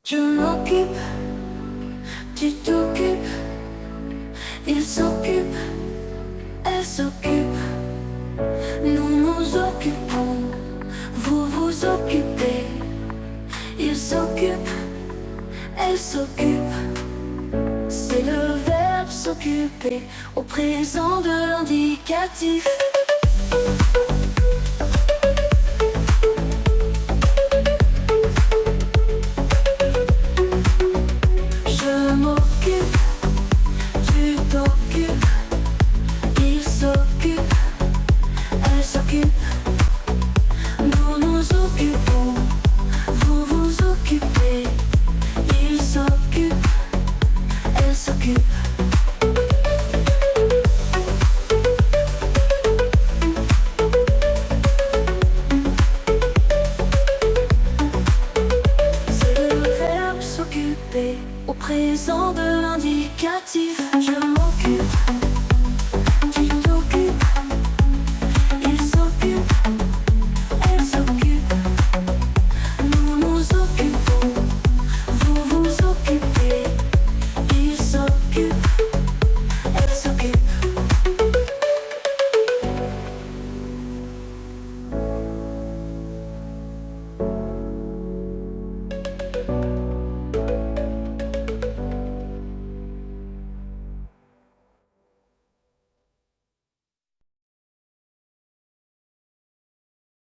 Je m'occupe, tu t'occupes, il s'occupe, elle s'occupe, nous nous occupons, vous vous occupez, il s'occupe, elle s'occupe. C'est le verbe s'occuper au présent de l'indicatif. Je m'occupe, tu t'occupes, il s'occupe, elle s'occupe, nous nous occupons, vous vous occupez, il s'occupe, elle s'occupe. C'est le verbe s'occuper au présent de l'indicatif.